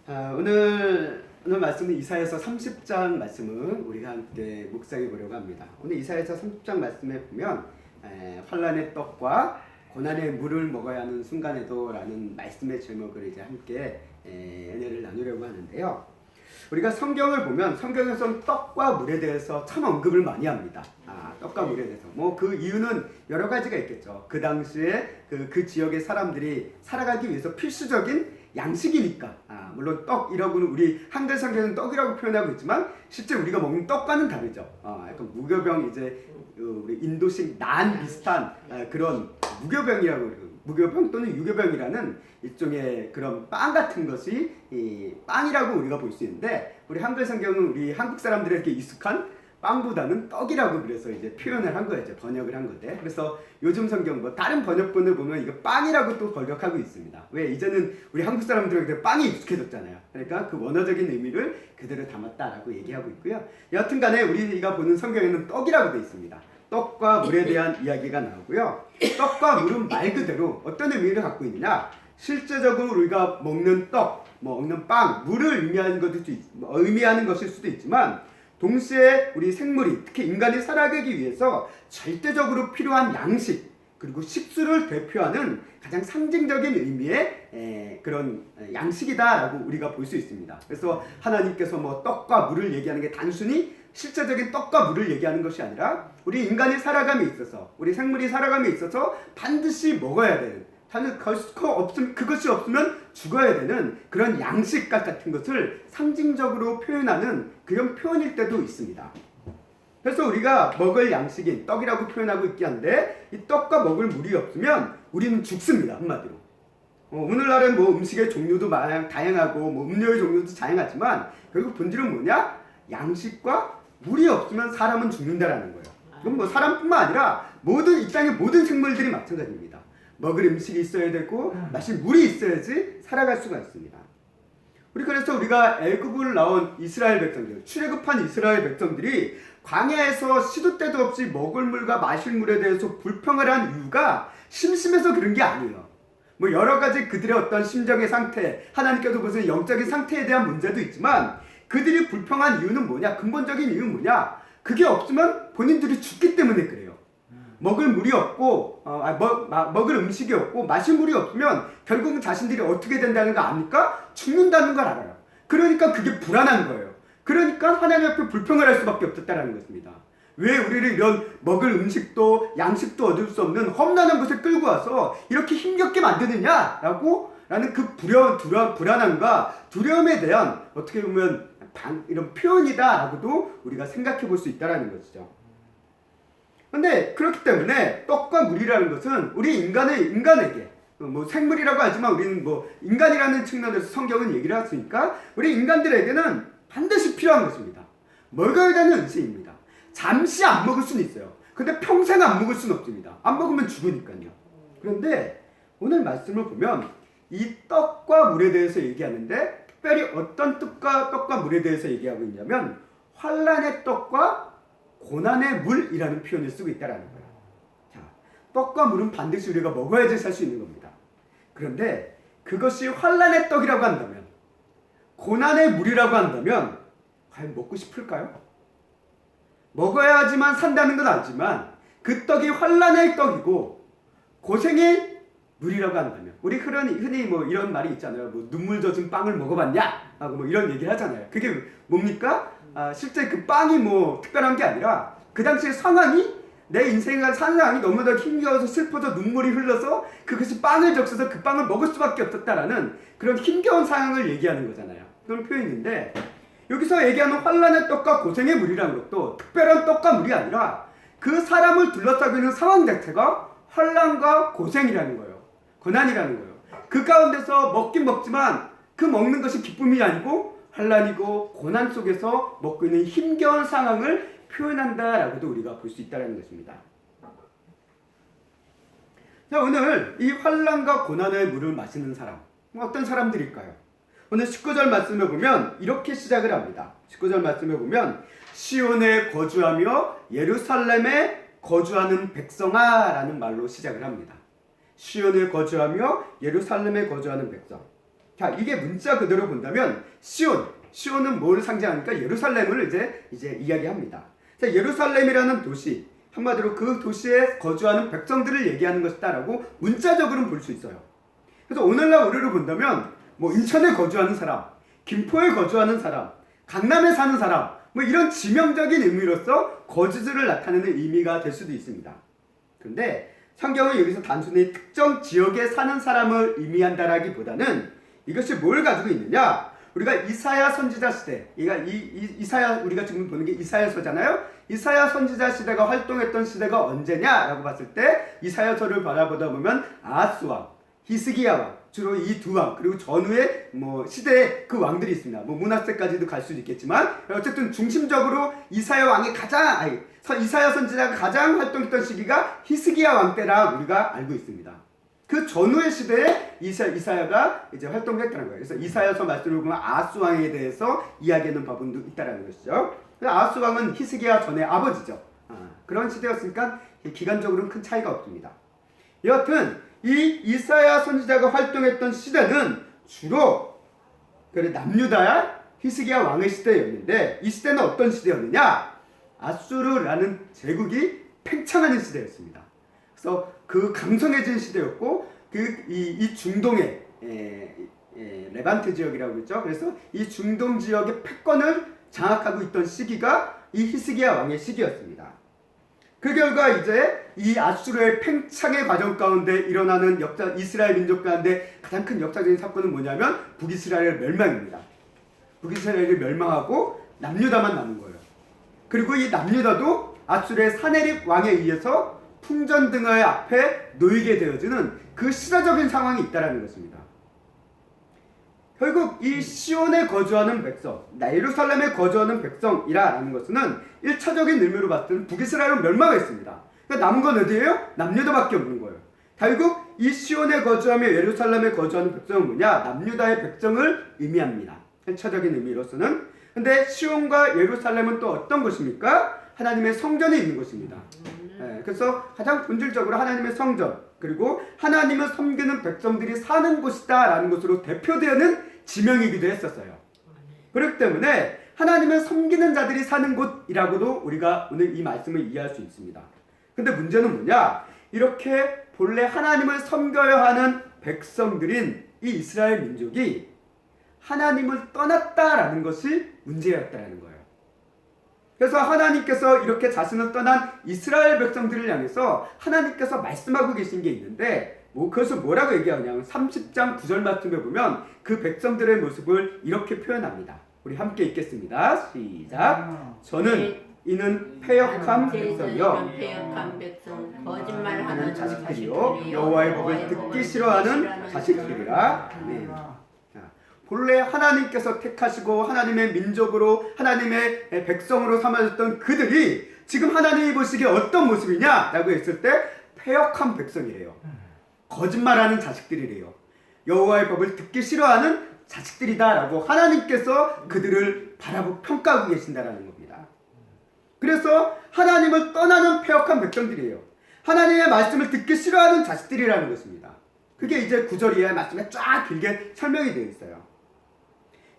오늘 말씀은 이사야서 30장 말씀을 우리가 함께 묵상해 보려고 합니다. 오늘 이사야서 30장 말씀에 보면 환난의 떡과 고난의 물을 먹어야 하는 순간에도 라는 말씀의 제목을 이제 함께 은혜를 나누려고 하는데요. 우리가 성경을 보면 성경에서는 떡과 물에 대해서 참 언급을 많이 합니다. 떡과 물에 대해서 그 이유는 여러 가지가 있겠죠. 그 당시에 그 지역의 사람들이 살아가기 위해서 필수적인 양식이니까. 물론 떡이라고는 우리 한글 성경은 떡이라고 표현하고 있지만 실제 우리가 먹는 떡과는 다르죠. 약간 무교병, 이제 우리 인도식 난 비슷한 그런 무교병이라고 그러고, 무교병 또는 유교병이라는 일종의 그런 빵 같은 것이 빵이라고 우리가 볼 수 있는데, 우리 한글 성경은 우리 한국 사람들에게 익숙한 빵보다는 떡이라고 그래서 이제 표현을 한 거예요. 이제 번역을 한 건데, 그래서 요즘 성경 다른 번역본을 보면 이거 빵이라고 또 번역하고 있습니다. 왜? 이제는 우리 한국 사람들에게 빵이 익숙해졌잖아요. 그러니까 그 원어적인 의미를 그대로 담았다라고 얘기하고 있고요. 여하튼간에 우리가 보는 성경에는 떡이라고 되어 있습니다. 떡과 물에 대한 이야기가 나오고요. 떡과 물은 말 그대로 어떤 의미를 갖고 있느냐? 실제적으로 우리가 먹는 떡, 먹는 빵, 물을 의미하는 것일 수도 있지만, 동시에 우리 생물이, 특히 인간이 살아가기 위해서 절대적으로 필요한 양식, 그리고 식수를 대표하는 가장 상징적인 의미의 그런 양식이다라고 우리가 볼 수 있습니다. 그래서 하나님께서 떡과 물을 얘기하는 게 단순히 실제적인 떡과 물을 얘기하는 것이 아니라, 우리 인간이 살아감에 있어서, 우리 생물이 살아감에 있어서 반드시 먹어야 되는, 그것이 없으면 죽어야 되는 그런 양식 같은 것을 상징적으로 표현하는 그런 표현일 때도 있습니다. 그래서 우리가 먹을 양식인 떡이라고 표현하고 있긴 한데, 이 떡과 먹을 물이 없으면 우리는 죽습니다. 한마디로. 오늘날은 음식의 종류도 다양하고 음료의 종류도 다양하지만 결국 본질은 뭐냐? 양식과 물이 없으면 사람은 죽는다라는 거예요. 이건 사람뿐만 아니라 이 땅의 모든 생물들이 마찬가지입니다. 먹을 음식이 있어야 되고 마실 물이 있어야지 살아갈 수가 있습니다. 그래서 우리가 애굽을 나온 이스라엘 백성들, 출애굽한 이스라엘 백성들이 광야에서 시도 때도 없이 먹을 물과 마실 물에 대해서 불평을 한 이유가 심심해서 그런 게 아니에요. 여러 가지 그들의 어떤 심정의 상태, 하나님께서 보시는 영적인 상태에 대한 문제도 있지만, 그들이 불평한 이유는 뭐냐? 근본적인 이유는 뭐냐? 그게 없으면 본인들이 죽기 때문에 그래요. 먹을 물이 없고 먹을 음식이 없고 마실 물이 없으면 결국은 자신들이 어떻게 된다는 거 압니까? 죽는다는 걸 알아요. 그러니까 그게 불안한 거예요. 그러니까 하나님 앞에 불평을 할 수밖에 없었다는 것입니다. 왜 우리를 이런 먹을 음식도 양식도 얻을 수 없는 험난한 곳에 끌고 와서 이렇게 힘겹게 만드느냐라는 그 불안함과 두려움에 대한 어떻게 보면 이런 표현이다라고도 우리가 생각해 볼 수 있다는 것이죠. 근데 그렇기 때문에 떡과 물이라는 것은 우리 인간에게, 생물이라고 하지만 우리는 인간이라는 측면에서 성경은 얘기를 했으니까 우리 인간들에게는 반드시 필요한 것입니다. 먹어야 되는 음식입니다. 잠시 안 먹을 수는 있어요. 근데 평생 안 먹을 수는 없습니다. 안 먹으면 죽으니까요. 그런데 오늘 말씀을 보면 이 떡과 물에 대해서 얘기하는데, 특별히 어떤 떡과 물에 대해서 얘기하고 있냐면 환난의 떡과 고난의 물이라는 표현을 쓰고 있다는 거예요. 자, 떡과 물은 반드시 우리가 먹어야지 살 수 있는 겁니다. 그런데 그것이 환난의 떡이라고 한다면, 고난의 물이라고 한다면 과연 먹고 싶을까요? 먹어야지만 산다는 건 알지만 그 떡이 환난의 떡이고 고생의 물이라고 한다면, 우리 흔히 이런 말이 있잖아요. 눈물 젖은 빵을 먹어봤냐? 하고 이런 얘기를 하잖아요. 그게 뭡니까? 실제 그 빵이 특별한 게 아니라 그 당시의 상황이, 내 인생의 상황이 너무나 힘겨워서 슬퍼서 눈물이 흘러서 그것이 빵을 적셔서 그 빵을 먹을 수밖에 없었다라는 그런 힘겨운 상황을 얘기하는 거잖아요. 그런 표현인데, 여기서 얘기하는 환난의 떡과 고생의 물이라는 것도 특별한 떡과 물이 아니라 그 사람을 둘러싸고 있는 상황 자체가 환난과 고생이라는 거예요. 고난이라는 거예요. 그 가운데서 먹긴 먹지만 그 먹는 것이 기쁨이 아니고 환난이고 고난 속에서 먹고 있는 힘겨운 상황을 표현한다라고도 우리가 볼 수 있다는 것입니다. 자, 오늘 이 환난과 고난의 물을 마시는 사람, 어떤 사람들일까요? 오늘 19절 말씀에 보면 이렇게 시작을 합니다. 19절 말씀에 보면 시온에 거주하며 예루살렘에 거주하는 백성아 라는 말로 시작을 합니다. 시온에 거주하며 예루살렘에 거주하는 백성. 자, 이게 문자 그대로 본다면 시온은 뭘 상징하니까 예루살렘을 이제 이야기합니다. 자, 예루살렘이라는 도시, 한마디로 그 도시에 거주하는 백성들을 얘기하는 것이다라고 문자적으로는 볼 수 있어요. 그래서 오늘날 우리를 본다면 뭐 인천에 거주하는 사람, 김포에 거주하는 사람, 강남에 사는 사람, 뭐 이런 지명적인 의미로서 거주지를 나타내는 의미가 될 수도 있습니다. 그런데 성경은 여기서 단순히 특정 지역에 사는 사람을 의미한다라기보다는 이것이 뭘 가지고 있느냐? 우리가 이사야 선지자 시대, 이사야, 우리가 지금 보는 게 이사야서잖아요. 이사야 선지자 시대가 활동했던 시대가 언제냐라고 봤을 때 이사야서를 바라보다 보면 아하스 왕, 히스기야 왕, 주로 이 두 왕, 그리고 전후의 뭐 시대의 그 왕들이 있습니다. 뭐 문하세까지도 갈 수도 있겠지만 어쨌든 중심적으로 이사야 선지자가 가장 활동했던 시기가 히스기야 왕 때라 우리가 알고 있습니다. 그 전후의 시대에 이사야가 이제 활동했다는 거예요. 그래서 이사야서 말씀을 보면 아하스 왕에 대해서 이야기하는 부분도 있다라는 것이죠. 아하스 왕은 히스기야 전의 아버지죠. 그런 시대였으니까 기간적으로는 큰 차이가 없습니다. 여하튼 이 이사야 선지자가 활동했던 시대는 주로 남유다야 히스기야 왕의 시대였는데, 이 시대는 어떤 시대였느냐? 아수르라는 제국이 팽창하는 시대였습니다. 그래서 그 강성해진 시대였고, 이 중동의 레반트 지역이라고 그랬죠. 그래서 이 중동 지역의 패권을 장악하고 있던 시기가 이 히스기야 왕의 시기였습니다. 그 결과 이제 이 아수르의 팽창의 과정 가운데 일어나는 이스라엘 민족 가운데 가장 큰 역사적인 사건은 뭐냐면 북이스라엘 멸망입니다. 북이스라엘이 멸망하고 남유다만 남은 거예요. 그리고 이 남유다도 아수르의 사네립 왕에 의해서 풍전등의 앞에 놓이게 되어지는 그 시대적인 상황이 있다는 것입니다. 결국 이 시온에 거주하는 백성, 예루살렘에 거주하는 백성이라는 것은 1차적인 의미로 봤을 때는 북이스라엘은 멸망했습니다. 그러니까 남은 건 어디예요? 남유다밖에 없는 거예요. 결국 이 시온에 거주하며 예루살렘에 거주하는 백성은 뭐냐? 남유다의 백성을 의미합니다. 1차적인 의미로서는. 근데 시온과 예루살렘은 또 어떤 것입니까? 하나님의 성전에 있는 것입니다. 그래서 가장 본질적으로 하나님의 성전, 그리고 하나님을 섬기는 백성들이 사는 곳이다 라는 것으로 대표되는 지명이기도 했었어요. 그렇기 때문에 하나님을 섬기는 자들이 사는 곳이라고도 우리가 오늘 이 말씀을 이해할 수 있습니다. 근데 문제는 뭐냐? 이렇게 본래 하나님을 섬겨야 하는 백성들인 이 이스라엘 민족이 하나님을 떠났다라는 것이 문제였다는 거예요. 그래서 하나님께서 이렇게 자신을 떠난 이스라엘 백성들을 향해서 하나님께서 말씀하고 계신 게 있는데, 그것을 뭐라고 얘기하냐면 30장 9절 말씀에 보면 그 백성들의 모습을 이렇게 표현합니다. 우리 함께 읽겠습니다. 시작. 이는 패역한 백성이요 거짓말하는 자식들이요 여호와의 법을 듣기 싫어하는 자식들이라. 본래 하나님께서 택하시고 하나님의 민족으로 하나님의 백성으로 삼아졌던 그들이 지금 하나님이 보시기에 어떤 모습이냐 라고 했을 때 패역한 백성이래요. 거짓말하는 자식들이래요. 여호와의 법을 듣기 싫어하는 자식들이다 라고 하나님께서 그들을 바라보고 평가하고 계신다라는 겁니다. 그래서 하나님을 떠나는 패역한 백성들이에요. 하나님의 말씀을 듣기 싫어하는 자식들이라는 것입니다. 그게 이제 9절 이하의 말씀에 쫙 길게 설명이 되어 있어요.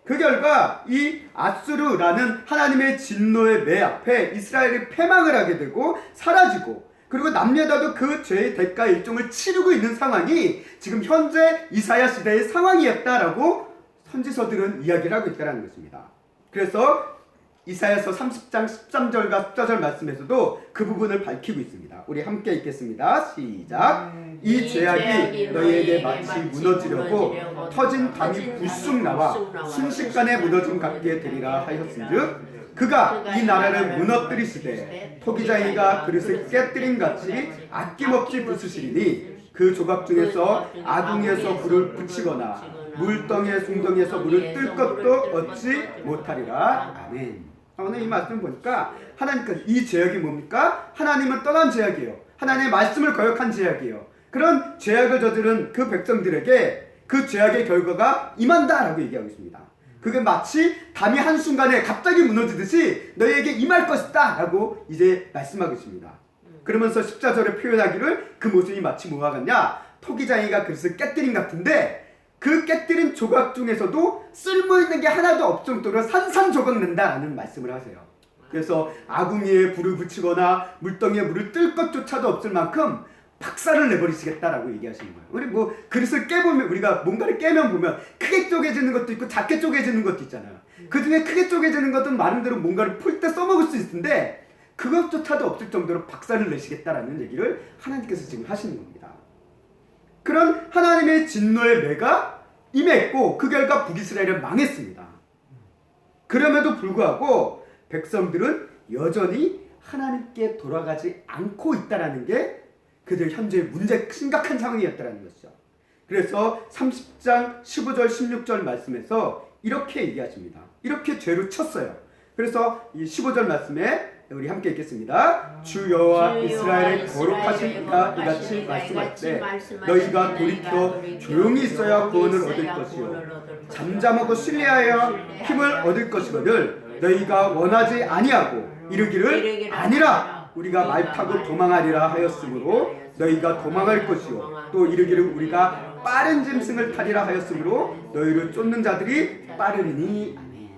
그 결과 이 아수르라는 하나님의 진노의 매 앞에 이스라엘이 패망을 하게 되고 사라지고, 그리고 남유다도 그 죄의 대가 일종을 치르고 있는 상황이 지금 현재 이사야 시대의 상황이었다라고 선지서들은 이야기를 하고 있다는 것입니다. 그래서 이사야서 30장 13절과 14절 말씀에서도 그 부분을 밝히고 있습니다. 우리 함께 읽겠습니다. 시작. 이 죄악이 너희에게 마치 무너지려고 터진 담이 불쑥 나와 순식간에 무너짐 같게 되리라 하였은즉 그가 이 나라를 무너뜨리시되 토기장이가 그릇을 깨뜨린 같이 아낌없이 부수시리니 그 조각 중에서 아궁이에서 불을 붙이거나 물덩이의 숭덩이에서 물을 뜰 것도 얻지 못하리라. 아멘. 오늘 이 말씀 보니까 하나님께서 이 죄악이 뭡니까? 하나님을 떠난 죄악이에요. 하나님의 말씀을 거역한 죄악이에요. 그런 죄악을 저지른 그 백성들에게 그 죄악의 결과가 임한다라고 얘기하고 있습니다. 그게 마치 담이 한순간에 갑자기 무너지듯이 너희에게 임할 것이다 라고 이제 말씀하고 있습니다. 그러면서 14절에 표현하기를 그 모습이 마치 뭐와 같냐? 토기장이가 그릇을 깨뜨린 같은데 그 깨뜨린 조각 중에서도 쓸모있는 게 하나도 없을 정도로 산산조각 낸다라는 말씀을 하세요. 그래서 아궁이에 불을 붙이거나 물덩이에 물을 뜰 것조차도 없을 만큼 박살을 내버리시겠다라고 얘기하시는 거예요. 우리 뭐 그릇을 깨보면, 우리가 뭔가를 깨면 보면 크게 쪼개지는 것도 있고 작게 쪼개지는 것도 있잖아요. 그 중에 크게 쪼개지는 것은 많은 대로 뭔가를 풀 때 써먹을 수 있는데 그것조차도 없을 정도로 박살을 내시겠다라는 얘기를 하나님께서 지금 하시는 겁니다. 그런 하나님의 진노의 매가 임했고 그 결과 북이스라엘은 망했습니다. 그럼에도 불구하고 백성들은 여전히 하나님께 돌아가지 않고 있다는 게 그들 현재의 심각한 상황이었다는 것이죠. 그래서 30장 15절 16절 말씀에서 이렇게 얘기하십니다. 이렇게 죄로 쳤어요. 그래서 이 15절 말씀에 우리 함께 읽겠습니다. 주 여호와 이스라엘의 거룩하신 이가 이같이 말씀할 때 너희가 돌이켜 조용히 있어야 구원을 얻을 것이요 잠잠하고 신뢰하여 힘을 얻을 것이거늘 너희가 원하지 아니하고 이르기를 아니라 우리가 말 타고 도망하리라 하였으므로 너희가 도망할 것이요 또 이르기를 우리가 빠른 짐승을 타리라 하였으므로 너희를 쫓는 자들이 빠르리니. 아멘.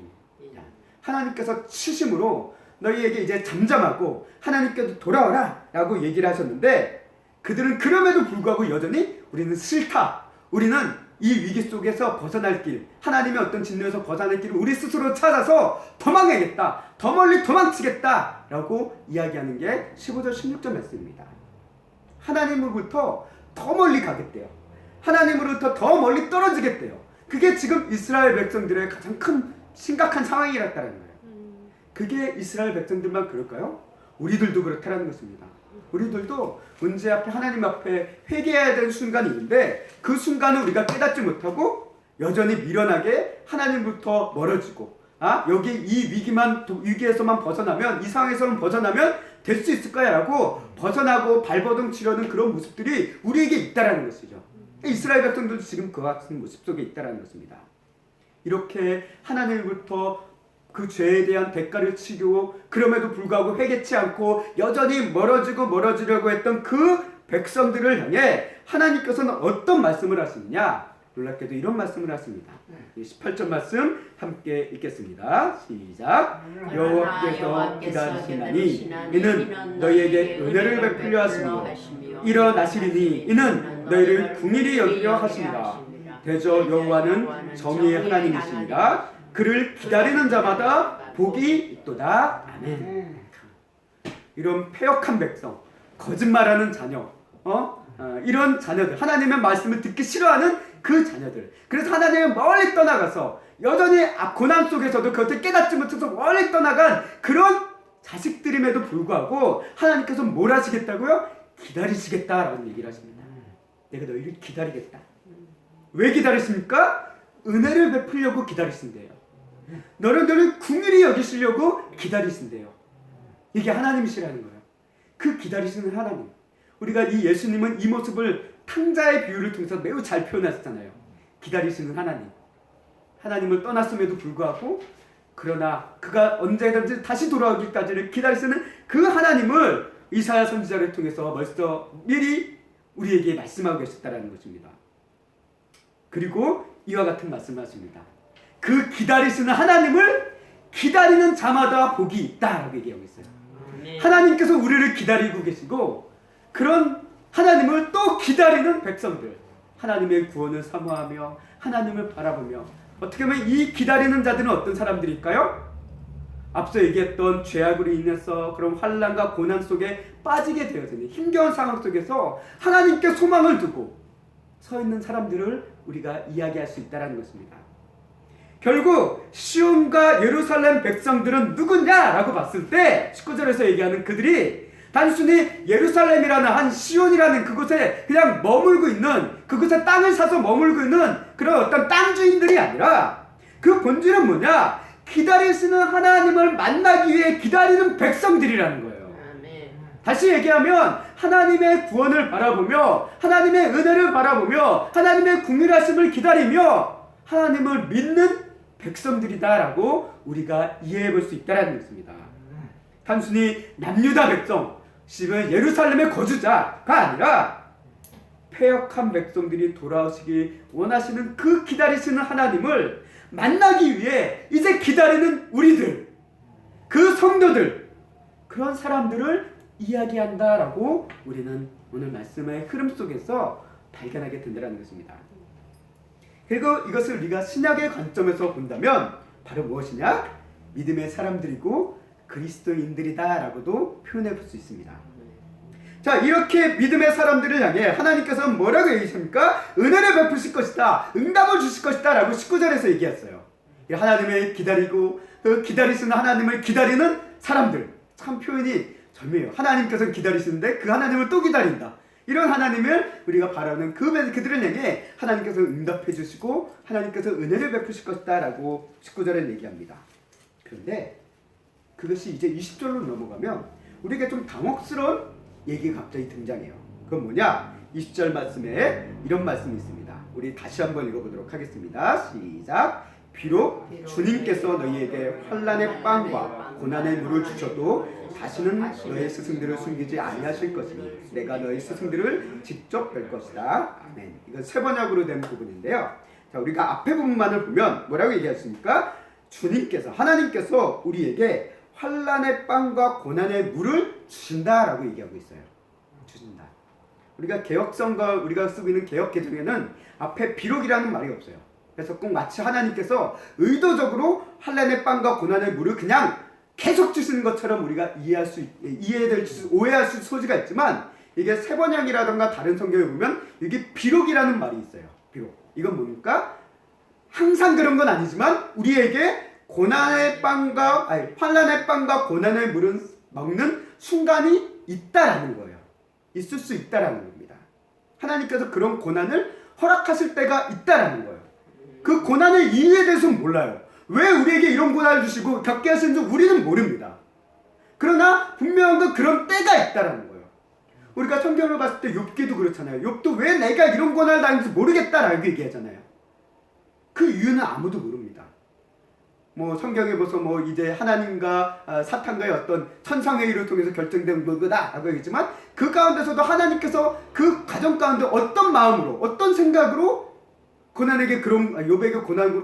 하나님께서 치심으로 너희에게 이제 잠잠하고 하나님께도 돌아와라 라고 얘기를 하셨는데 그들은 그럼에도 불구하고 여전히 우리는 싫다, 우리는 이 위기 속에서 벗어날 길, 하나님의 어떤 진노에서 벗어날 길을 우리 스스로 찾아서 도망가겠다, 더 멀리 도망치겠다 라고 이야기하는 게 15절 16절 말씀입니다. 하나님으로부터 더 멀리 가겠대요. 하나님으로부터 더 멀리 떨어지겠대요. 그게 지금 이스라엘 백성들의 가장 큰 심각한 상황이라는 거예요. 그게 이스라엘 백성들만 그럴까요? 우리들도 그렇다는 것입니다. 우리들도 문제 앞에 하나님 앞에 회개해야 되는 순간이 있는데 그 순간을 우리가 깨닫지 못하고 여전히 미련하게 하나님부터 멀어지고 여기 이 위기에서만 벗어나면, 이 상황에서만 벗어나면 될 수 있을 거야 라고 벗어나고 발버둥 치려는 그런 모습들이 우리에게 있다는 것이죠. 이스라엘 백성들도 지금 그 같은 모습 속에 있다는 것입니다. 이렇게 하나님부터 그 죄에 대한 대가를 치고 그럼에도 불구하고 회개치 않고 여전히 멀어지려고 했던 그 백성들을 향해 하나님께서는 어떤 말씀을 하시느냐? 놀랍게도 이런 말씀을 하십니다. 18절 말씀 함께 읽겠습니다. 시작. 여호와께서 기다리시나니 이는 너희에게 은혜를 베풀려 하시며 일어나시리니 이는 너희를 긍휼히 여기려 하십니다. 대저 여호와는 정의의 하나님이십니다. 그를 기다리는 자마다 복이 있도다. 아멘. 이런 패역한 백성, 거짓말하는 자녀, 이런 자녀들, 하나님의 말씀을 듣기 싫어하는 그 자녀들, 그래서 하나님을 멀리 떠나가서 여전히 고난 속에서도 그것을 깨닫지 못해서 멀리 떠나간 그런 자식들임에도 불구하고 하나님께서 뭘 하시겠다고요? 기다리시겠다라는 얘기를 하십니다. 내가 너희를 기다리겠다. 왜 기다리십니까? 은혜를 베풀려고 기다리신대요. 너를 긍휼히 여기시려고 기다리신대요. 이게 하나님이시라는 거예요. 그 기다리시는 하나님. 우리가 이 예수님은 이 모습을 탕자의 비유를 통해서 매우 잘 표현하셨잖아요. 기다리시는 하나님. 하나님을 떠났음에도 불구하고 그러나 그가 언제든지 다시 돌아오기까지를 기다리시는 그 하나님을 이사야 선지자를 통해서 벌써 미리 우리에게 말씀하고 계셨다는 것입니다. 그리고 이와 같은 말씀을 하십니다. 그 기다리시는 하나님을 기다리는 자마다 복이 있다라고 얘기하고 있어요. 하나님께서 우리를 기다리고 계시고 그런 하나님을 또 기다리는 백성들, 하나님의 구원을 사모하며 하나님을 바라보며, 어떻게 보면 이 기다리는 자들은 어떤 사람들일까요? 앞서 얘기했던 죄악으로 인해서 그런 환난과 고난 속에 빠지게 되어지는 힘겨운 상황 속에서 하나님께 소망을 두고 서 있는 사람들을 우리가 이야기할 수 있다는 것입니다. 결국 시온과 예루살렘 백성들은 누구냐라고 봤을 때 19절에서 얘기하는 그들이 단순히 예루살렘이라는 한 시온이라는 그곳에 그냥 머물고 있는, 그곳에 땅을 사서 머물고 있는 그런 어떤 땅 주인들이 아니라 그 본질은 뭐냐? 기다리시는 하나님을 만나기 위해 기다리는 백성들이라는 거예요. 다시 얘기하면 하나님의 구원을 바라보며 하나님의 은혜를 바라보며 하나님의 긍휼하심을 기다리며 하나님을 믿는 백성들이다라고 우리가 이해해 볼 수 있다는 것입니다. 단순히 남유다 백성, 지금 예루살렘의 거주자가 아니라 패역한 백성들이 돌아오시기 원하시는 그 기다리시는 하나님을 만나기 위해 이제 기다리는 우리들, 그 성도들, 그런 사람들을 이야기한다라고 우리는 오늘 말씀의 흐름 속에서 발견하게 된다는 것입니다. 그리고 이것을 우리가 신약의 관점에서 본다면 바로 무엇이냐? 믿음의 사람들이고 그리스도인들이다라고도 표현해 볼 수 있습니다. 자, 이렇게 믿음의 사람들을 향해 하나님께서는 뭐라고 얘기하십니까? 은혜를 베푸실 것이다, 응답을 주실 것이다 라고 19절에서 얘기했어요. 하나님을 기다리고 그 기다리시는 하나님을 기다리는 사람들, 참 표현이 절묘해요. 하나님께서는 기다리시는데 그 하나님을 또 기다린다. 이런 하나님을 우리가 바라는 그들을 향해 하나님께서 응답해 주시고 하나님께서 은혜를 베푸실 것이다 라고 19절에 얘기합니다. 그런데 그것이 이제 20절로 넘어가면 우리에게 좀 당혹스러운 얘기가 갑자기 등장해요. 그건 뭐냐? 20절 말씀에 이런 말씀이 있습니다. 우리 다시 한번 읽어보도록 하겠습니다. 시작. 비록 주님께서 너희에게 환난의 빵과 고난의 물을 주셔도 다시는 너희 스승들을 숨기지 아니하실 것이니 내가 너희 스승들을 직접 뵐 것이다. 아멘. 이건 세번역으로 된 부분인데요. 자, 우리가 앞에 부분만을 보면 뭐라고 얘기했습니까? 주님께서, 하나님께서 우리에게 환난의 빵과 고난의 물을 주신다라고 얘기하고 있어요. 주신다. 우리가 개혁성과 우리가 쓰고 있는 개혁 개정에는 앞에 비록이라는 말이 없어요. 그래서 꼭 마치 하나님께서 의도적으로 환난의 빵과 고난의 물을 그냥 계속 주시는 것처럼 우리가 오해할 수 소지가 있지만, 이게 세번역이라든가 다른 성경에 보면 이게 비록이라는 말이 있어요. 비록. 이건 뭡니까? 항상 그런 건 아니지만 우리에게 환난의 빵과 고난의 물을 먹는 순간이 있다라는 거예요. 있을 수 있다라는 겁니다. 하나님께서 그런 고난을 허락하실 때가 있다라는 거예요. 그 고난의 이유에 대해서는 몰라요. 왜 우리에게 이런 고난을 주시고 겪게 하시는지 우리는 모릅니다. 그러나 분명한 건 그런 때가 있다라는 거예요. 우리가 성경을 봤을 때 욥기도 그렇잖아요. 욥도 왜 내가 이런 고난을 당했는지 모르겠다라고 얘기하잖아요. 그 이유는 아무도 모릅니다. 성경에 보서 이제 하나님과 사탄과의 어떤 천상회의를 통해서 결정된 거다라고 얘기했지만, 그 가운데서도 하나님께서 그 과정 가운데 어떤 마음으로, 어떤 생각으로 고난에게 욥에게 고난을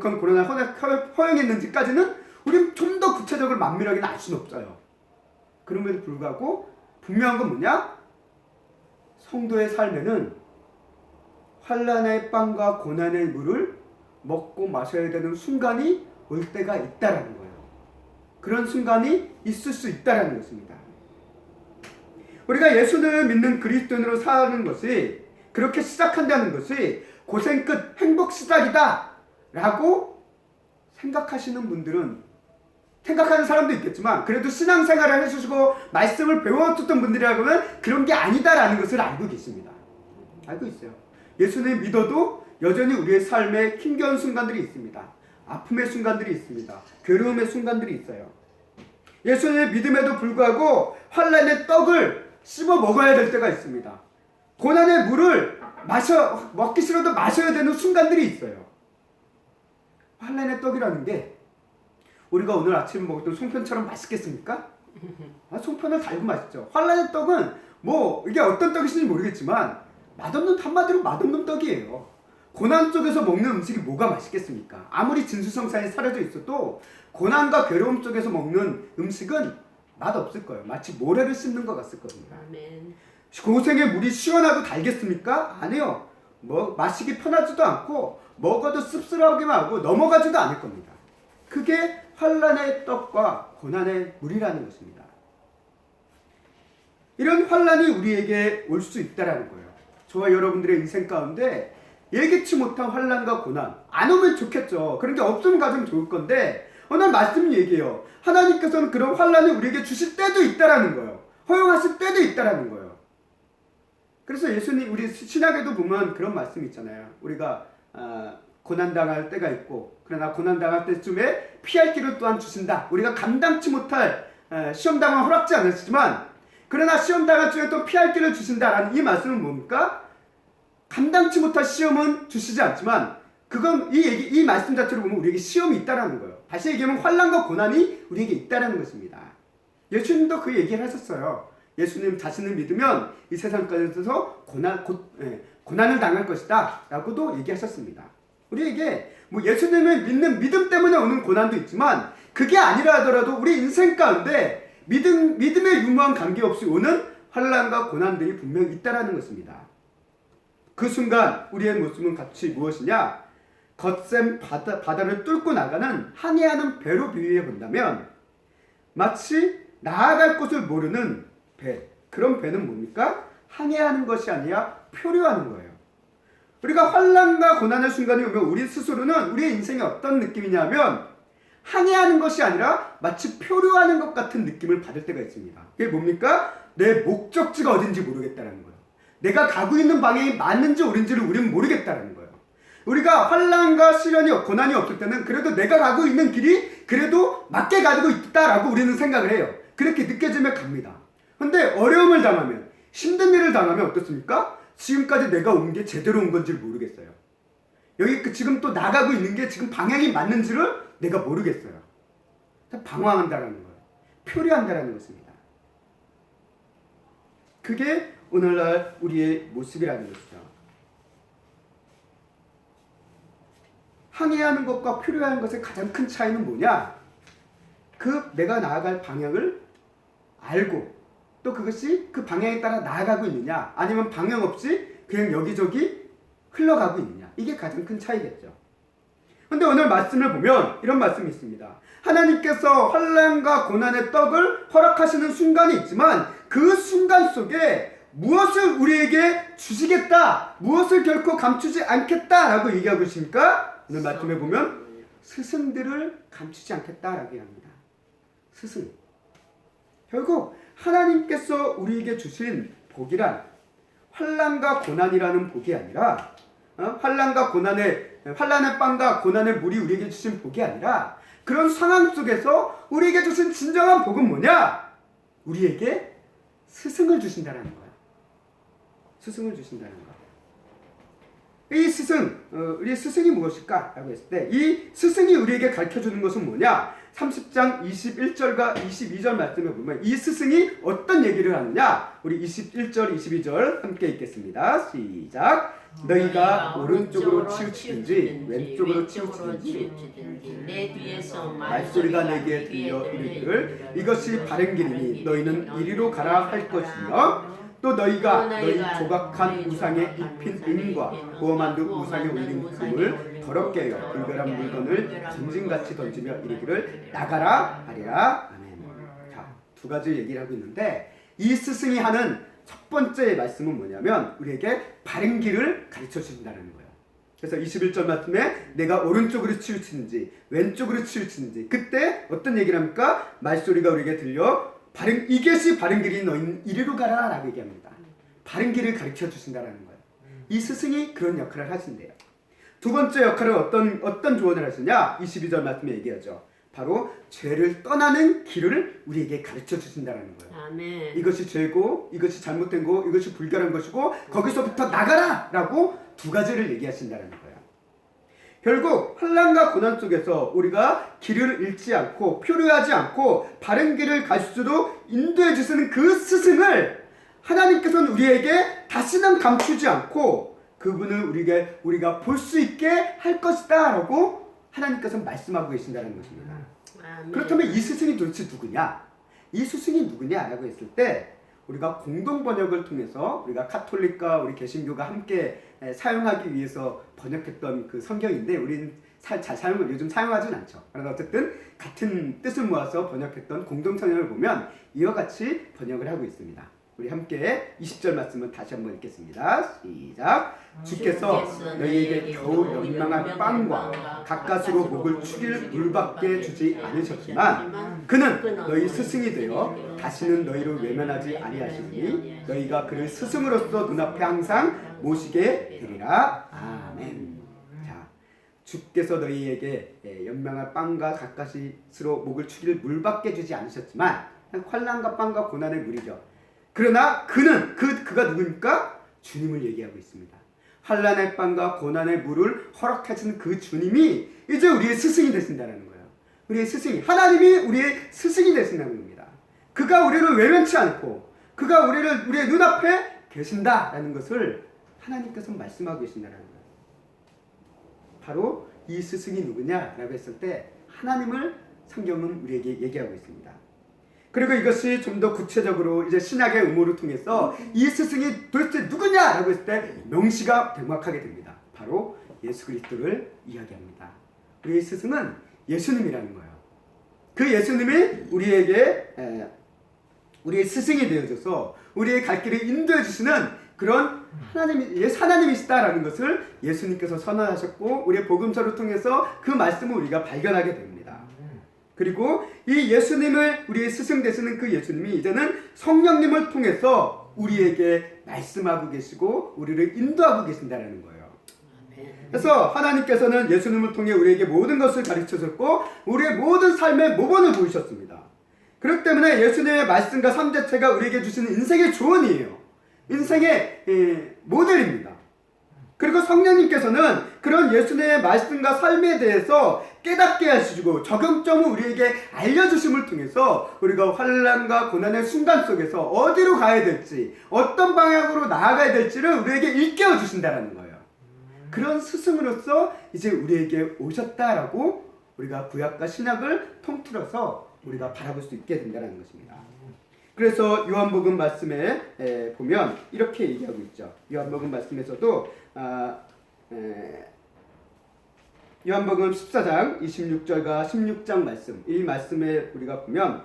허용했는지까지는 우리는 좀 더 구체적으로 만밀하게 알 수는 없어요. 그럼에도 불구하고 분명한 건 뭐냐? 성도의 삶에는 환난의 빵과 고난의 물을 먹고 마셔야 되는 순간이 올 때가 있다라는 거예요. 그런 순간이 있을 수 있다라는 것입니다. 우리가 예수를 믿는 그리스도인으로 사는 것이, 그렇게 시작한다는 것이 고생 끝 행복 시작이다 라고 생각하는 사람도 있겠지만, 그래도 신앙생활을 해주시고 말씀을 배워줬던 분들이라면 그런 게 아니다라는 것을 알고 계십니다. 알고 있어요. 예수를 믿어도 여전히 우리의 삶에 힘겨운 순간들이 있습니다. 아픔의 순간들이 있습니다. 괴로움의 순간들이 있어요. 예수님의 믿음에도 불구하고 환난의 떡을 씹어 먹어야 될 때가 있습니다. 고난의 물을 먹기 싫어도 마셔야 되는 순간들이 있어요. 환난의 떡이라는 게 우리가 오늘 아침에 먹었던 송편처럼 맛있겠습니까? 송편은 달고 맛있죠. 환난의 떡은 이게 어떤 떡이신지 모르겠지만 한마디로 맛없는 떡이에요. 고난 속에서 먹는 음식이 뭐가 맛있겠습니까? 아무리 진수성찬이 사려져 있어도 고난과 괴로움 속에서 먹는 음식은 맛없을 거예요. 마치 모래를 씹는 것 같을 겁니다. 아멘. 고생의 물이 시원하고 달겠습니까? 아니요. 마시기 편하지도 않고 먹어도 씁쓸하기만 하고 넘어가지도 않을 겁니다. 그게 환난의 떡과 고난의 물이라는 것입니다. 이런 환난이 우리에게 올 수 있다는 거예요. 저와 여러분들의 인생 가운데 예기치 못한 환난과 고난, 안 오면 좋겠죠. 그런 게 없으면 가장 좋을 건데, 오늘 말씀이 얘기해요. 하나님께서는 그런 환난을 우리에게 주실 때도 있다라는 거예요. 허용하실 때도 있다라는 거예요. 그래서 예수님, 우리 신약에도 보면 그런 말씀이 있잖아요. 우리가 고난당할 때가 있고, 그러나 고난당할 때쯤에 피할 길을 또한 주신다. 우리가 감당치 못할 시험당은 허락지 않으시지만, 그러나 시험당할 중에 또 피할 길을 주신다라는 이 말씀은 뭡니까? 감당치 못할 시험은 주시지 않지만, 그건 이 말씀 자체로 보면 우리에게 시험이 있다라는 거예요. 다시 얘기하면 환난과 고난이 우리에게 있다라는 것입니다. 예수님도 그 얘기를 하셨어요. 예수님 자신을 믿으면 이 세상 가운데서 고난을 당할 것이다 라고도 얘기하셨습니다. 우리에게 뭐 예수님을 믿는 믿음 때문에 오는 고난도 있지만 그게 아니라 하더라도 우리 인생 가운데 믿음의 유무한 관계없이 오는 환난과 고난들이 분명히 있다라는 것입니다. 그 순간 우리의 모습은 같이 무엇이냐? 거센 바다를 뚫고 나가는 항해하는 배로 비유해 본다면 마치 나아갈 곳을 모르는 배, 그런 배는 뭡니까? 항해하는 것이 아니라 표류하는 거예요. 우리가 환난과 고난의 순간이 오면 우리 스스로는 우리의 인생이 어떤 느낌이냐면 항해하는 것이 아니라 마치 표류하는 것 같은 느낌을 받을 때가 있습니다. 그게 뭡니까? 내 목적지가 어딘지 모르겠다는 거예요. 내가 가고 있는 방향이 맞는지 옳은지를 우리는 모르겠다는 거예요. 우리가 환난과 시련이 고난이 없을 때는 그래도 내가 가고 있는 길이 그래도 맞게 가지고 있다라고 우리는 생각을 해요. 그렇게 느껴지면 갑니다. 근데 어려움을 당하면, 힘든 일을 당하면 어떻습니까? 지금까지 내가 온 게 제대로 온 건지를 모르겠어요. 여기 지금 또 나가고 있는 게 지금 방향이 맞는지를 내가 모르겠어요. 방황한다라는 거예요. 표류한다라는 것입니다. 그게 오늘날 우리의 모습이라는 것이죠. 항해하는 것과 표류하는 것의 가장 큰 차이는 뭐냐? 내가 나아갈 방향을 알고 또 그것이 그 방향에 따라 나아가고 있느냐, 아니면 방향 없이 그냥 여기저기 흘러가고 있느냐, 이게 가장 큰 차이겠죠. 근데 오늘 말씀을 보면 이런 말씀이 있습니다. 하나님께서 환난과 고난의 떡을 허락하시는 순간이 있지만 그 순간 속에 무엇을 우리에게 주시겠다, 무엇을 결코 감추지 않겠다라고 얘기하고 있습니까? 오늘 말씀에 보면 스승들을 감추지 않겠다라고 얘기합니다. 스승. 결국 하나님께서 우리에게 주신 복이란 환난과 고난이라는 복이 아니라 환난의 빵과 고난의 물이 우리에게 주신 복이 아니라 그런 상황 속에서 우리에게 주신 진정한 복은 뭐냐? 우리에게 스승을 주신다는 거야. 스승을 주신다는 거. 이 스승, 우리의 스승이 무엇일까? 라고 했을 때 이 스승이 우리에게 가르쳐주는 것은 뭐냐? 30장 21절과 22절 말씀에 보면 이 스승이 어떤 얘기를 하느냐? 우리 21절, 22절 함께 읽겠습니다. 시작! 너희가 오른쪽으로 치우치든지 왼쪽으로 치우치든지 내 뒤에서 말소리가 내게 들려 이르기를 이것이 바른 길이니 너희는 이리로 가라 할 것이며 또 너희가 너희 조각한 우상에 입힌 은과 구워 만든 우상에 올린 금을 더럽게 하여 불결한 물건을 전진같이 던지며 이르기를 나가라 하리라. 아멘. 자, 두 가지 얘기를 하고 있는데 이 스승이 하는 첫 번째 말씀은 뭐냐면 우리에게 바른 길을 가르쳐 주신다는 거예요. 그래서 21절 말씀에 내가 오른쪽으로 치우치는지 왼쪽으로 치우치는지 그때 어떤 얘기를 합니까? 말소리가 우리에게 들려 이것이 바른 길이 너희는 이리로 가라 라고 얘기합니다. 바른 길을 가르쳐 주신다는 거예요. 이 스승이 그런 역할을 하신대요. 두 번째 역할은 어떤 조언을 하시냐? 22절 말씀에 얘기하죠. 바로 죄를 떠나는 길을 우리에게 가르쳐 주신다는 거예요. 아멘. 이것이 죄고 이것이 잘못된 거 이것이 불결한 것이고 거기서부터 나가라 라고 두 가지를 얘기하신다는 거예요. 결국 환난과 고난 속에서 우리가 길을 잃지 않고 표류하지 않고 바른 길을 갈 수도 인도해 주시는 그 스승을 하나님께서는 우리에게 다시는 감추지 않고 그분을 우리가 볼 수 있게 할 것이다 라고 하나님께서 말씀하고 계신다는 것입니다. 아멘. 그렇다면 이 스승이 도대체 누구냐? 이 스승이 누구냐라고 했을 때 우리가 공동 번역을 통해서 우리가 카톨릭과 우리 개신교가 함께 사용하기 위해서 번역했던 그 성경인데 우리는 요즘 사용하진 않죠. 그러나 어쨌든 같은 뜻을 모아서 번역했던 공동 성경을 보면 이와 같이 번역을 하고 있습니다. 우리 함께 20절 말씀을 다시 한번 읽겠습니다. 시작! 주께서 너희에게 겨우 연망한 빵과 가까스로 목을 축일 물밖에 주지 않으셨지만 그는 너희 스승이 되어 다시는 너희를 외면하지 아니하시니 너희가 그를 스승으로서 눈앞에 항상 모시게 되리라. 아멘. 자, 주께서 너희에게 연망한 빵과 가까스로 목을 축일 물밖에 주지 않으셨지만 환난과 빵과 고난의 물이죠. 그러나 그가 누굽니까? 주님을 얘기하고 있습니다. 환난의 빵과 고난의 물을 허락하신 그 주님이 이제 우리의 스승이 되신다는 거예요. 우리의 스승이, 하나님이 우리의 스승이 되신다는 겁니다. 그가 우리를 외면치 않고 그가 우리의 눈앞에 계신다라는 것을 하나님께서 말씀하고 계신다는 거예요. 바로 이 스승이 누구냐라고 했을 때 하나님을 성경은 우리에게 얘기하고 있습니다. 그리고 이것이 좀 더 구체적으로 이제 신약의 의무를 통해서 이 스승이 도대체 누구냐라고 했을 때 명시가 명확하게 됩니다. 바로 예수 그리스도를 이야기합니다. 우리의 스승은 예수님이라는 거예요. 그 예수님이 우리에게 우리의 스승이 되어줘서 우리의 갈 길을 인도해 주시는 그런 하나님이시다라는 것을 예수님께서 선언하셨고 우리의 복음서를 통해서 그 말씀을 우리가 발견하게 됩니다. 그리고 이 예수님을 우리의 스승 되시는 그 예수님이 이제는 성령님을 통해서 우리에게 말씀하고 계시고 우리를 인도하고 계신다는 거예요. 그래서 하나님께서는 예수님을 통해 우리에게 모든 것을 가르쳐줬고 우리의 모든 삶의 모본을 보이셨습니다. 그렇기 때문에 예수님의 말씀과 삶 자체가 우리에게 주시는 인생의 조언이에요. 인생의 모델입니다. 그리고 성령님께서는 그런 예수님의 말씀과 삶에 대해서 깨닫게 하시고 적용점을 우리에게 알려주심을 통해서 우리가 환난과 고난의 순간 속에서 어디로 가야 될지 어떤 방향으로 나아가야 될지를 우리에게 일깨워 주신다는 거예요. 그런 스승으로서 이제 우리에게 오셨다라고 우리가 구약과 신약을 통틀어서 우리가 바라볼 수 있게 된다는 것입니다. 그래서 요한복음 말씀에 보면 이렇게 얘기하고 있죠. 요한복음 말씀에서도 요한복음 14장 26절과 16장 말씀, 이 말씀에 우리가 보면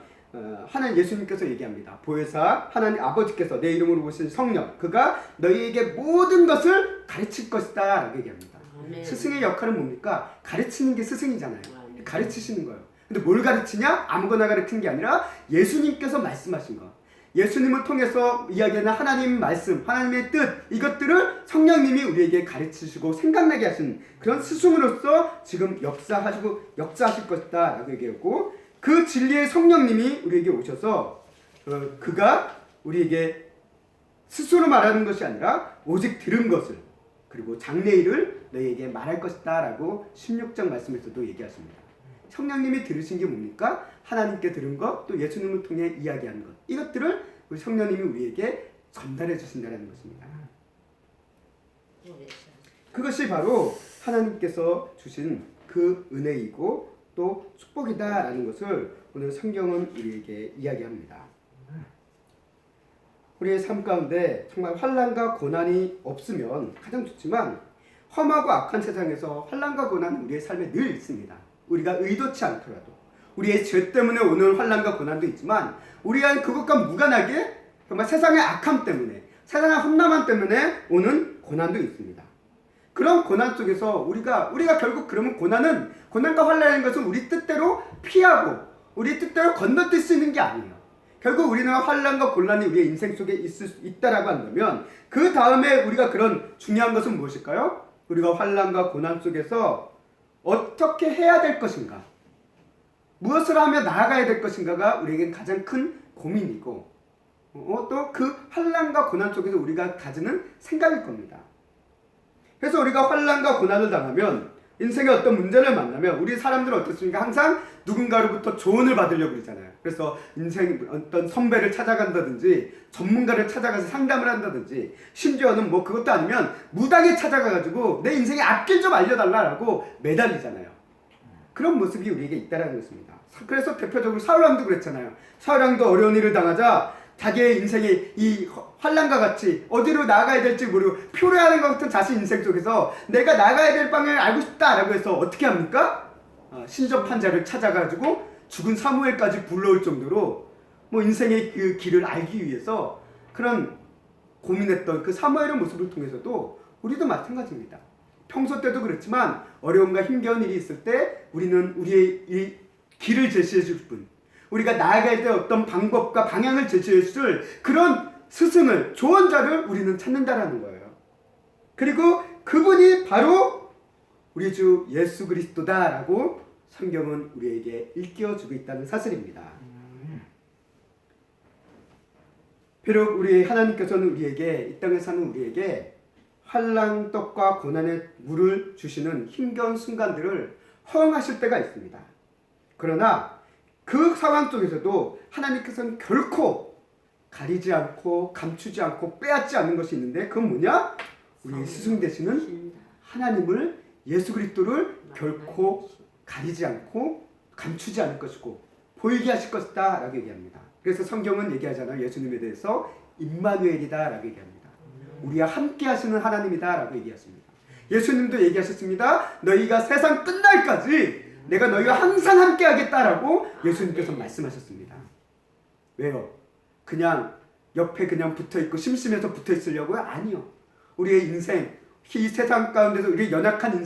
하나님 예수님께서 얘기합니다. 보혜사 하나님 아버지께서 내 이름으로 오신 성령 그가 너희에게 모든 것을 가르칠 것이다 라고 얘기합니다. 아멘. 스승의 역할은 뭡니까? 가르치는 게 스승이잖아요. 아멘. 가르치시는 거예요. 근데 뭘 가르치냐? 아무거나 가르치는 게 아니라 예수님께서 말씀하신 것, 예수님을 통해서 이야기하는 하나님 말씀, 하나님의 뜻, 이것들을 성령님이 우리에게 가르치시고 생각나게 하신 그런 스승으로서 지금 역사하실 것이다 라고 얘기했고, 그 진리의 성령님이 우리에게 오셔서 그가 우리에게 스스로 말하는 것이 아니라 오직 들은 것을 그리고 장래일을 너희에게 말할 것이다 라고 16장 말씀에서도 얘기하십니다. 성령님이 들으신 게 뭡니까? 하나님께 들은 것, 또 예수님을 통해 이야기한 것, 이것들을 우리 성령님이 우리에게 전달해 주신다는 것입니다. 그것이 바로 하나님께서 주신 그 은혜이고 또 축복이다라는 것을 오늘 성경은 우리에게 이야기합니다. 우리의 삶 가운데 정말 환난과 고난이 없으면 가장 좋지만 험하고 악한 세상에서 환난과 고난은 우리의 삶에 늘 있습니다. 우리가 의도치 않더라도 우리의 죄 때문에 오는 환난과 고난도 있지만 우리가 그것과 무관하게 정말 세상의 악함 때문에 세상의 험난함 때문에 오는 고난도 있습니다. 그런 고난 속에서 우리가 결국 그러면 고난과 환난인 것은 우리 뜻대로 피하고 우리 뜻대로 건너뛸 수 있는 게 아니에요. 결국 우리는 환난과 곤란이 우리의 인생 속에 있을 수 있다라고 한다면 그 다음에 우리가 그런 중요한 것은 무엇일까요? 우리가 환난과 고난 속에서 어떻게 해야 될 것인가, 무엇을 하며 나아가야 될 것인가가 우리에겐 가장 큰 고민이고 또 그 환난과 고난 속에서 우리가 가지는 생각일 겁니다. 그래서 우리가 환난과 고난을 당하면 인생의 어떤 문제를 만나면 우리 사람들은 어떻습니까? 항상 누군가로부터 조언을 받으려고 그러잖아요. 그래서 인생 어떤 선배를 찾아간다든지 전문가를 찾아가서 상담을 한다든지 심지어는 뭐 그것도 아니면 무당에 찾아가가지고 내 인생의 앞길 좀 알려달라고 매달리잖아요. 그런 모습이 우리에게 있다는 것입니다. 그래서 대표적으로 사울왕도 그랬잖아요. 사울왕도 어려운 일을 당하자 자기의 인생이 이 환난과 같이 어디로 나아가야 될지 모르고 표류하는 것 같은 자신 인생 속에서 내가 나가야 될 방향을 알고 싶다라고 해서 어떻게 합니까? 신접한 자를 찾아가지고 죽은 사무엘까지 불러올 정도로 뭐 인생의 그 길을 알기 위해서 그런 고민했던 그 사무엘의 모습을 통해서도 우리도 마찬가지입니다. 평소 때도 그렇지만 어려움과 힘겨운 일이 있을 때 우리는 우리의 이 길을 제시해 줄 분, 우리가 나아갈 때 어떤 방법과 방향을 제시해 줄 그런 스승을, 조언자를 우리는 찾는다라는 거예요. 그리고 그분이 바로 우리 주 예수 그리스도다라고 성경은 우리에게 일깨워주고 있다는 사실입니다. 비록 우리 하나님께서는 우리에게 이 땅에 사는 우리에게 환난 떡과 고난의 물을 주시는 힘겨운 순간들을 허용하실 때가 있습니다. 그러나 그 상황 속에서도 하나님께서는 결코 가리지 않고 감추지 않고 빼앗지 않는 것이 있는데 그건 뭐냐? 우리의 스승 되시는 하나님을 예수 그리스도를 결코 가리지 않고 감추지 않을 것이고 보이게 하실 것이다 라고 얘기합니다. 그래서 성경은 얘기하잖아요. 예수님에 대해서 임마누엘이다 라고 얘기합니다. 우리와 함께 하시는 하나님이다 라고 얘기하십니다. 예수님도 얘기하셨습니다. 너희가 세상 끝날까지 내가 너희와 항상 함께 하겠다라고 예수님께서 말씀하셨습니다. 왜요? 그냥 옆에 그냥 붙어있고 심심해서 붙어있으려고요? 아니요. 우리의 인생, 이 세상 가운데서 우리의 연약한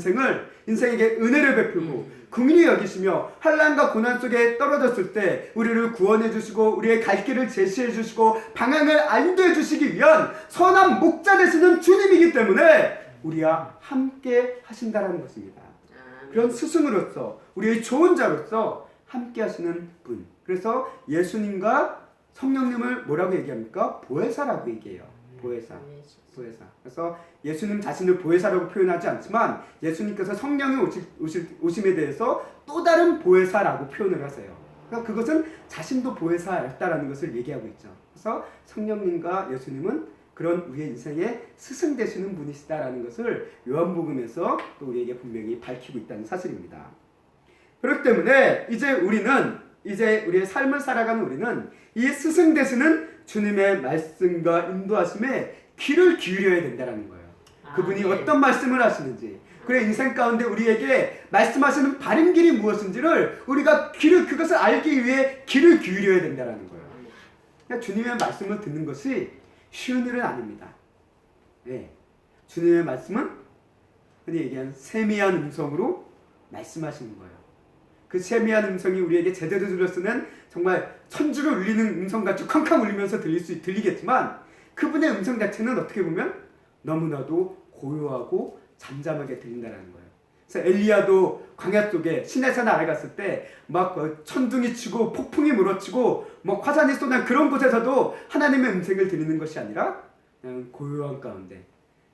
인생에게 은혜를 베풀고 긍휼히 여기시며 환난과 고난 속에 떨어졌을 때 우리를 구원해 주시고 우리의 갈 길을 제시해 주시고 방향을 안도해 주시기 위한 선한 목자 되시는 주님이기 때문에 우리와 함께 하신다라는 것입니다. 그런 스승으로서 우리의 좋은 자로서 함께 하시는 분. 그래서 예수님과 성령님을 뭐라고 얘기합니까? 보혜사라고 얘기해요. 보혜사. 그래서 예수님 자신을 보혜사라고 표현하지 않지만 예수님께서 성령이 오심에 대해서 또 다른 보혜사라고 표현을 하세요. 그러니까 그것은 자신도 보혜사였다라는 것을 얘기하고 있죠. 그래서 성령님과 예수님은 그런 우리의 인생의 스승 되시는 분이시다라는 것을 요한복음에서 또 우리에게 분명히 밝히고 있다는 사실입니다. 그렇기 때문에 이제 우리의 삶을 살아가는 우리는 이 스승 되시는 주님의 말씀과 인도하심에 귀를 기울여야 된다는 거예요. 그분이 어떤 말씀을 하시는지, 그의 인생 가운데 우리에게 말씀하시는 바른 길이 무엇인지를 우리가 그것을 알기 위해 귀를 기울여야 된다는 거예요. 그러니까 주님의 말씀을 듣는 것이 쉬운 일은 아닙니다. 네. 주님의 말씀은 흔히 얘기한 세미한 음성으로 말씀하시는 거예요. 그 세미한 음성이 우리에게 제대로 들렸으면 정말 천주를 울리는 음성같이 쾅쾅 울리면서 들리겠지만 그분의 음성 자체는 어떻게 보면 너무나도 고요하고 잠잠하게 들린다는 거예요. 그래서 엘리야도 광야 속에 시내산 아래 갔을 때 막 천둥이 치고 폭풍이 물어치고 뭐 화산이 쏟는 그런 곳에서도 하나님의 음성을 들리는 것이 아니라 그냥 고요한 가운데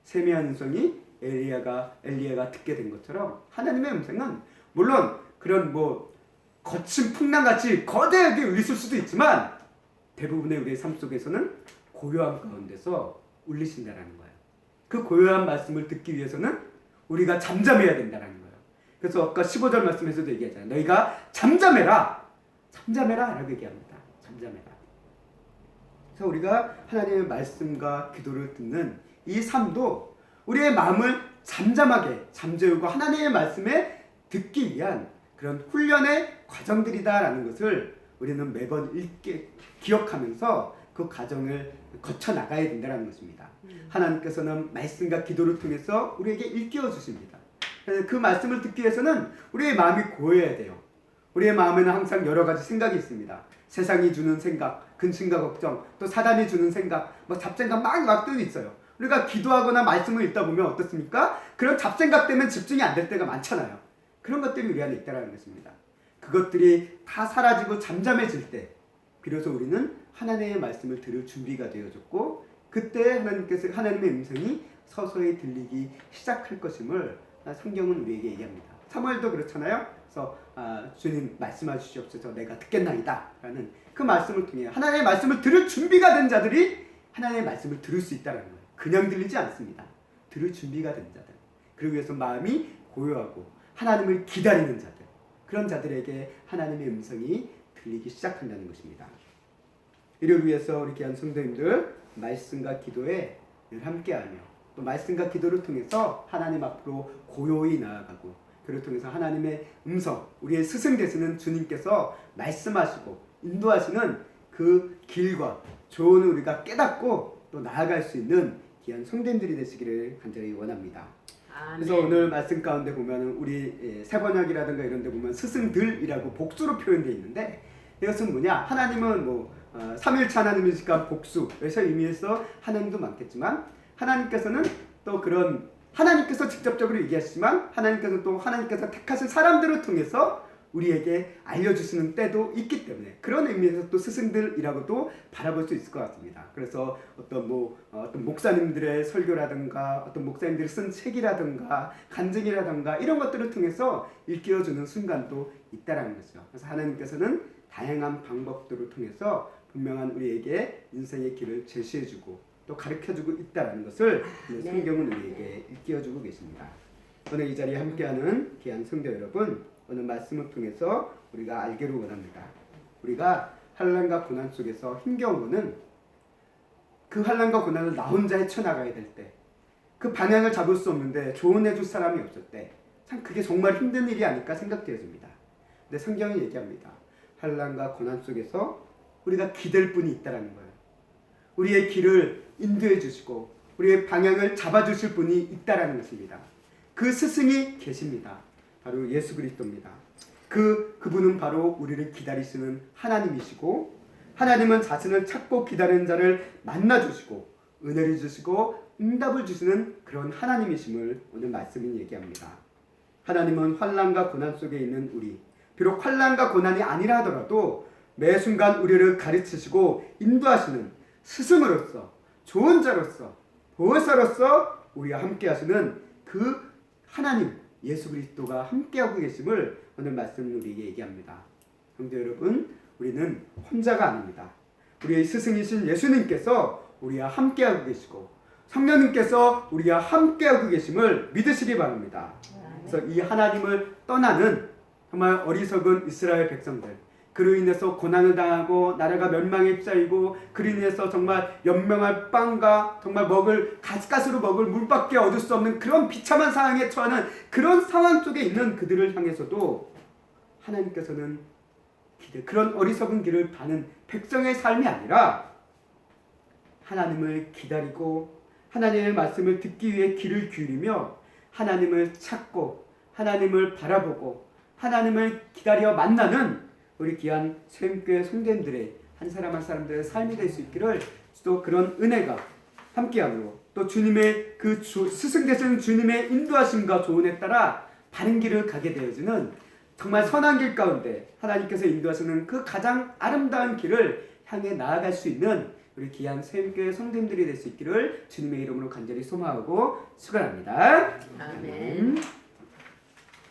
세미한 음성이 엘리야가 듣게 된 것처럼 하나님의 음성은 물론 그런 거친 풍랑같이 거대하게 울릴 수도 있지만 대부분의 우리의 삶 속에서는 고요한 가운데서 울리신다라는 거예요. 그 고요한 말씀을 듣기 위해서는 우리가 잠잠해야 된다는 거예요. 그래서 아까 15절 말씀에서도 얘기하잖아요. 너희가 잠잠해라 라고 얘기합니다. 잠잠해라. 그래서 우리가 하나님의 말씀과 기도를 듣는 이 삶도 우리의 마음을 잠재우고 하나님의 말씀에 듣기 위한 그런 훈련의 과정들이다라는 것을 우리는 매번 기억하면서 그 과정을 거쳐 나가야 된다는 것입니다. 하나님께서는 말씀과 기도를 통해서 우리에게 일깨워 주십니다. 그 말씀을 듣기 위해서는 우리의 마음이 고여야 돼요. 우리의 마음에는 항상 여러 가지 생각이 있습니다. 세상이 주는 생각, 근심과 걱정, 또 사단이 주는 생각, 잡생각 막 뜨고 있어요. 우리가 기도하거나 말씀을 읽다 보면 어떻습니까? 그런 잡생각 때문에 집중이 안 될 때가 많잖아요. 그런 것들이 우리 안에 있다는 것입니다. 그것들이 다 사라지고 잠잠해질 때 비로소 우리는 하나님의 말씀을 들을 준비가 되어졌고 그때 하나님의 음성이 서서히 들리기 시작할 것임을 성경은 우리에게 얘기합니다. 사무엘도 그렇잖아요. 그래서 주님 말씀하시옵소서 내가 듣겠나이다 라는 그 말씀을 통해 하나님의 말씀을 들을 준비가 된 자들이 하나님의 말씀을 들을 수 있다는 거예요. 그냥 들리지 않습니다. 들을 준비가 된 자들, 그러기 위해서 마음이 고요하고 하나님을 기다리는 자들, 그런 자들에게 하나님의 음성이 들리기 시작한다는 것입니다. 이를 위해서 우리 귀한 성도님들 말씀과 기도에 늘 함께하며 또 말씀과 기도를 통해서 하나님 앞으로 고요히 나아가고 그를 통해서 하나님의 음성, 우리의 스승 되시는 주님께서 말씀하시고 인도하시는 그 길과 조언을 우리가 깨닫고 또 나아갈 수 있는 귀한 성도님들이 되시기를 간절히 원합니다. 그래서 오늘 말씀 가운데 보면 우리 세번역이라든가 이런 데 보면 스승들이라고 복수로 표현되어 있는데 이것은 뭐냐? 하나님은 삼일체 하나님이시니까 복수, 그래서 의미에서 하나님도 많겠지만 하나님께서는 또 그런 하나님께서 직접적으로 얘기하시지만 하나님께서 택하신 사람들을 통해서 우리에게 알려주시는 때도 있기 때문에 그런 의미에서 또 스승들이라고도 바라볼 수 있을 것 같습니다. 그래서 어떤 목사님들의 설교라든가 어떤 목사님들이 쓴 책이라든가 간증이라든가 이런 것들을 통해서 일깨워주는 순간도 있다라는 거죠. 그래서 하나님께서는 다양한 방법들을 통해서 분명한 우리에게 인생의 길을 제시해주고 또 가르쳐주고 있다는 것을 네. 성경은 우리에게 일깨워주고 계십니다. 오늘 이 자리에 함께하는 귀한 성도 여러분, 오늘 말씀을 통해서 우리가 알기를 원합니다. 우리가 환난과 고난 속에서 힘겨움은 그 환난과 고난을 나 혼자 헤쳐나가야 될 때, 그 방향을 잡을 수 없는데 조언해 줄 사람이 없을 때, 참 그게 정말 힘든 일이 아닐까 생각되어집니다. 근데 성경이 얘기합니다. 환난과 고난 속에서 우리가 기댈 분이 있다라는 거예요. 우리의 길을 인도해 주시고 우리의 방향을 잡아 주실 분이 있다라는 것입니다. 그 스승이 계십니다. 바로 예수 그리스도입니다. 그분은 바로 우리를 기다리시는 하나님이시고, 하나님은 자신을 찾고 기다리는 자를 만나 주시고 은혜를 주시고 응답을 주시는 그런 하나님이심을 오늘 말씀이 얘기합니다. 하나님은 환난과 고난 속에 있는 우리, 비록 환난과 고난이 아니라 하더라도 매 순간 우리를 가르치시고 인도하시는 스승으로서, 좋은 자로서, 보호자로서 우리와 함께 하시는 그 하나님 예수 그리스도가 함께하고 계심을 오늘 말씀은 우리에게 얘기합니다. 성도 여러분, 우리는 혼자가 아닙니다. 우리의 스승이신 예수님께서 우리와 함께하고 계시고 성령님께서 우리와 함께하고 계심을 믿으시기 바랍니다. 그래서 이 하나님을 떠나는 정말 어리석은 이스라엘 백성들, 그로 인해서 고난을 당하고 나라가 멸망에 휩싸이고 그로 인해서 정말 연명할 빵과 정말 가스가스로 먹을 물밖에 얻을 수 없는 그런 비참한 상황에 처하는 그런 상황 속에 있는 그들을 향해서도 하나님께서는 그런 어리석은 길을 가는 백성의 삶이 아니라 하나님을 기다리고 하나님의 말씀을 듣기 위해 귀를 기울이며 하나님을 찾고 하나님을 바라보고 하나님을 기다려 만나는 우리 귀한 샘교회 성도님들의 한 사람 한 사람들의 삶이 될 수 있기를, 또 그런 은혜가 함께함으로 또 주님의 그 스승 되시는 주님의 인도하심과 조언에 따라 바른 길을 가게 되어지는 정말 선한 길 가운데 하나님께서 인도하시는 그 가장 아름다운 길을 향해 나아갈 수 있는 우리 귀한 샘교회 성도님들이 될 수 있기를 주님의 이름으로 간절히 소망하고 축원합니다. 아멘.